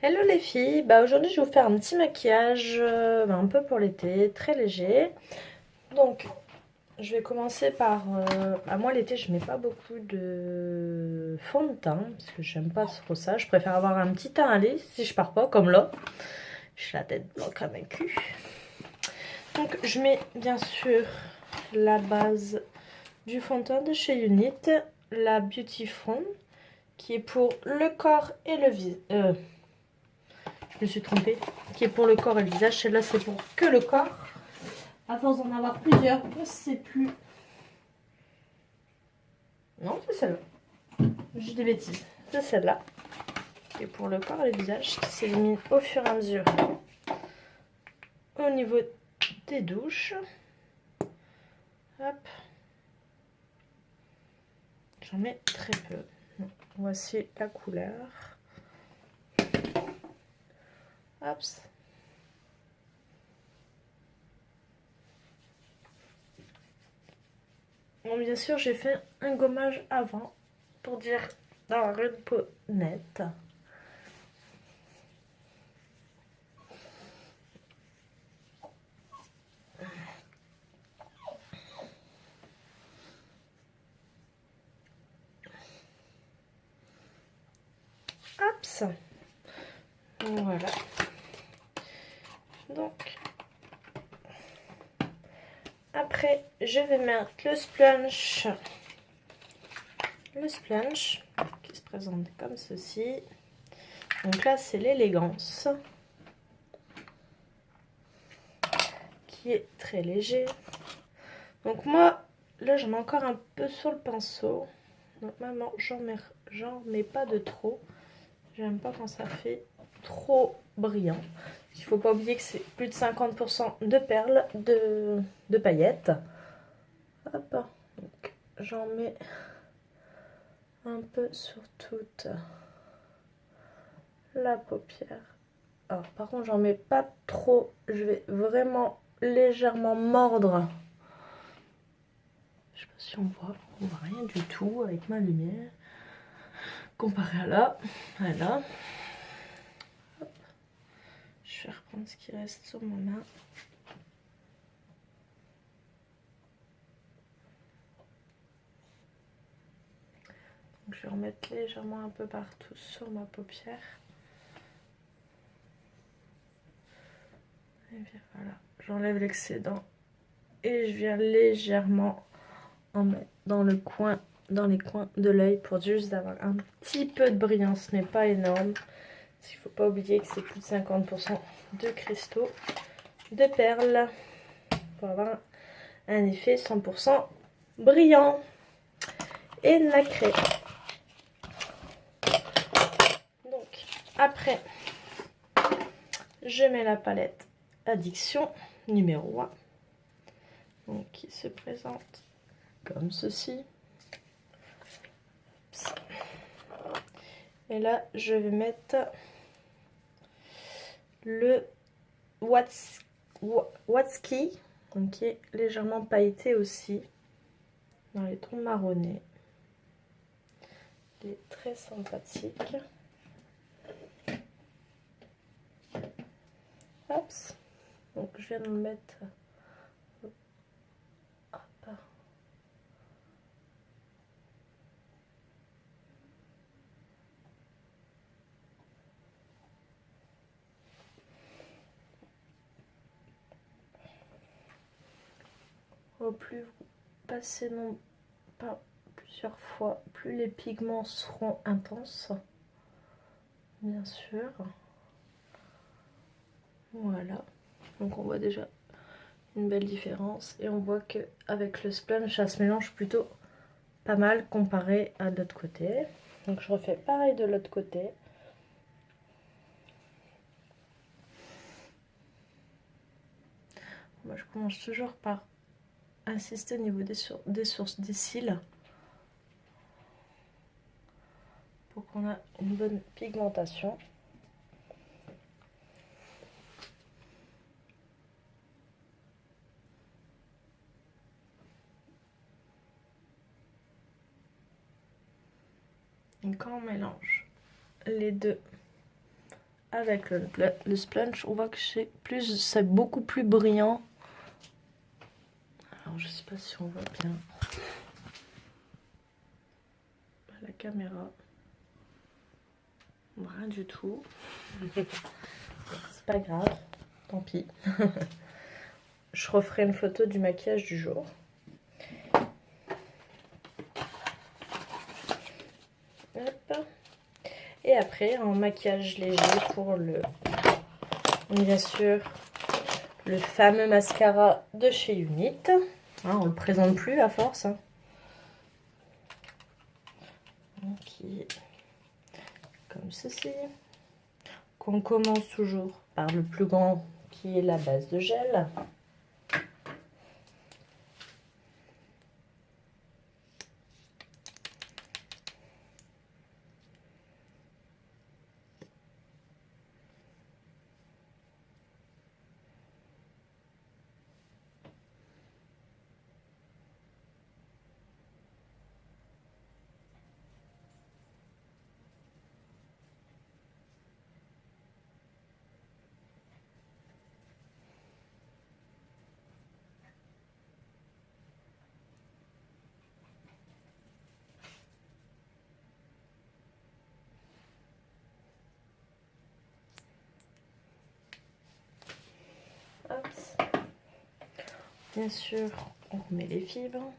Hello les filles, aujourd'hui je vais vous faire un petit maquillage un peu pour l'été, très léger. Donc je vais commencer par, moi l'été je mets pas beaucoup de fond de teint parce que j'aime pas trop ça. Je préfère avoir un petit teint à lisse si je pars pas comme là. J'ai la tête blanche comme un cul. Donc je mets bien sûr la base du fond de teint de chez Unit, la Beauty Fond qui est pour le corps et le visage. Je me suis trompée, qui est pour le corps et le visage. Celle-là, c'est pour que le corps. À force d'en avoir plusieurs, je ne sais plus. Non, c'est celle-là. J'ai des bêtises. C'est celle-là. Qui est pour le corps et le visage, qui s'élimine au fur et à mesure au niveau des douches. Hop. J'en mets très peu. Voici la couleur. Hop. Bon, bien sûr, j'ai fait un gommage avant pour dire d'avoir une peau nette. Hop. Voilà. Donc, après, je vais mettre le sponge. Le sponge qui se présente comme ceci. Donc là, c'est l'élégance qui est très léger. Donc moi, là, j'en ai encore un peu sur le pinceau. Normalement, j'en mets pas de trop. J'aime pas quand ça fait trop brillant. Il faut pas oublier que c'est plus de 50% de perles, de paillettes. Hop, donc j'en mets un peu sur toute la paupière. Alors par contre j'en mets pas trop, je vais vraiment légèrement mordre. Je sais pas si on voit rien du tout avec ma lumière. Comparé à là, voilà. Hop. Je vais reprendre ce qui reste sur ma main. Donc, je vais remettre légèrement un peu partout sur ma paupière. Et bien voilà, j'enlève l'excédent et je viens légèrement en mettre dans les coins de l'œil pour juste avoir un petit peu de brillance, mais pas énorme. Parce qu'il ne faut pas oublier que c'est plus de 50% de cristaux, de perles, pour avoir un effet 100% brillant et nacré. Donc après, je mets la palette Addiction numéro 1, donc, qui se présente comme ceci. Et là, je vais mettre le Watsky, donc qui est légèrement pailleté aussi, dans les tons marronnés. Il est très sympathique. Hop. Donc je viens de le mettre. Hop. Au plus vous passez non pas plusieurs fois, plus les pigments seront intenses, bien sûr. Voilà, donc on voit déjà une belle différence et on voit que avec le sponge ça se mélange plutôt pas mal comparé à l'autre côté. Donc je refais pareil de l'autre côté. Moi je commence toujours par insister au niveau des sources des cils pour qu'on ait une bonne pigmentation. Et quand on mélange les deux avec le sponge, on voit que c'est beaucoup plus brillant. Alors je sais pas si on voit bien la caméra. Rien du tout. C'est pas grave, tant pis. Je referai une photo du maquillage du jour. Hop. Et après, en maquillage léger pour bien sûr, le fameux mascara de chez Unit. Hein, on le présente plus à force. Hein. Qui est comme ceci. Qu'on commence toujours par le plus grand qui est la base de gel. Hop. Bien sûr, on remet les fibres.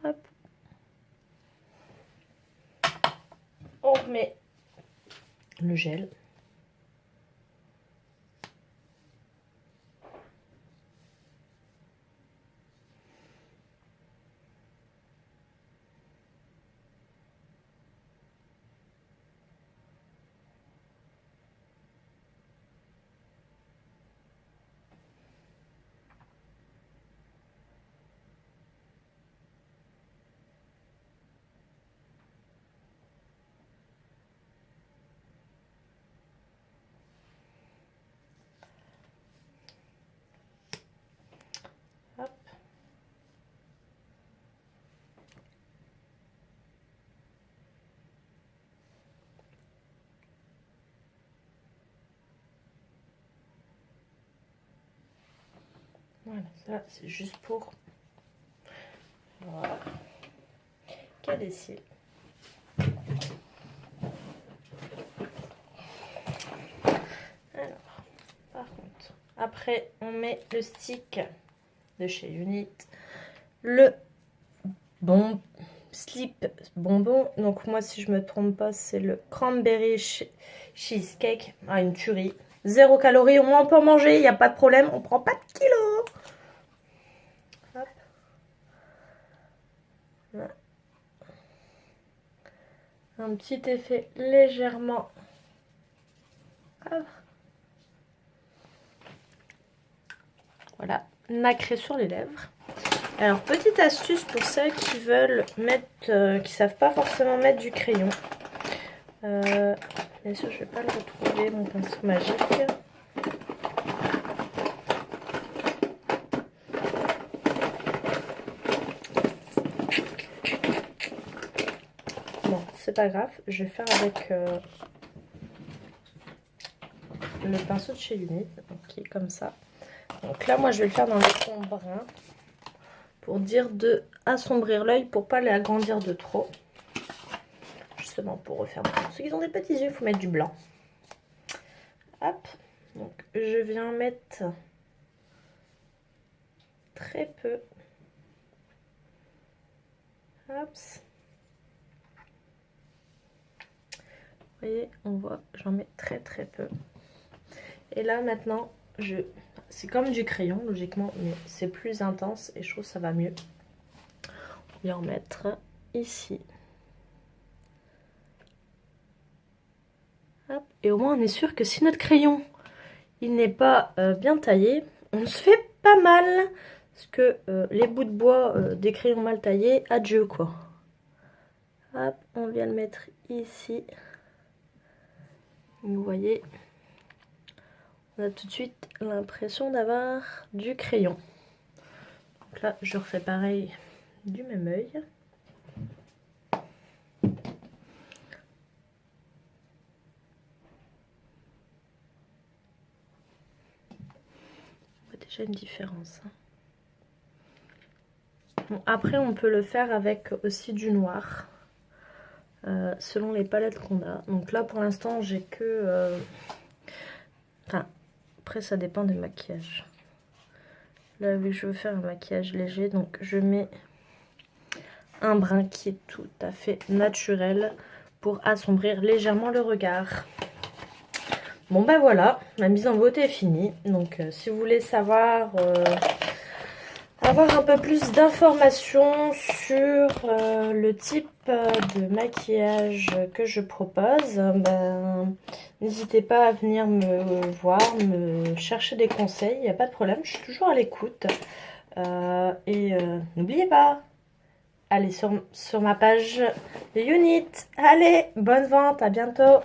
Hop. On remet le gel. Hop. Voilà, ça c'est juste pour caler les cils. Alors, par contre, après on met le stick de chez Unit, le slip bonbon. Donc moi, si je me trompe pas, c'est le cranberry cheesecake. Ah, une tuerie. 0 calories, au moins on peut en manger, il n'y a pas de problème, on prend pas de kilos. Hop. Voilà. Un petit effet légèrement voilà, nacré sur les lèvres. Alors, petite astuce pour celles qui veulent mettre, qui savent pas forcément mettre du crayon. Bien sûr, je vais pas le retrouver, mon pinceau magique. Bon, c'est pas grave, je vais faire avec le pinceau de chez Unit, qui est comme ça. Donc là, moi, je vais le faire dans le ton brun pour dire de assombrir l'œil pour pas l'agrandir de trop. Justement, pour refaire. Ceux qui ont des petits yeux, il faut mettre du blanc. Hop. Donc, je viens mettre très peu. Hop. Vous voyez, on voit, j'en mets très peu. Et là, maintenant, c'est comme du crayon, logiquement, mais c'est plus intense et je trouve que ça va mieux. On va en mettre ici. Hop. Et au moins on est sûr que si notre crayon il n'est pas bien taillé, on se fait pas mal. Parce que les bouts de bois des crayons mal taillés, adieu quoi. Hop, on vient le mettre ici. Vous voyez, on a tout de suite l'impression d'avoir du crayon. Donc là, je refais pareil du même œil. On voit déjà une différence. Bon, après, on peut le faire avec aussi du noir. Selon les palettes qu'on a. Donc là, pour l'instant, j'ai que... Enfin, après, ça dépend des maquillages. Là, vu que je veux faire un maquillage léger, donc je mets un brin qui est tout à fait naturel pour assombrir légèrement le regard. Bon ben voilà, ma mise en beauté est finie. Donc si vous voulez savoir, avoir un peu plus d'informations sur le type de maquillage que je propose, ben, n'hésitez pas à venir me voir, me chercher des conseils, il n'y a pas de problème, je suis toujours à l'écoute. N'oubliez pas, allez sur ma page de Unit. Allez, bonne vente, à bientôt.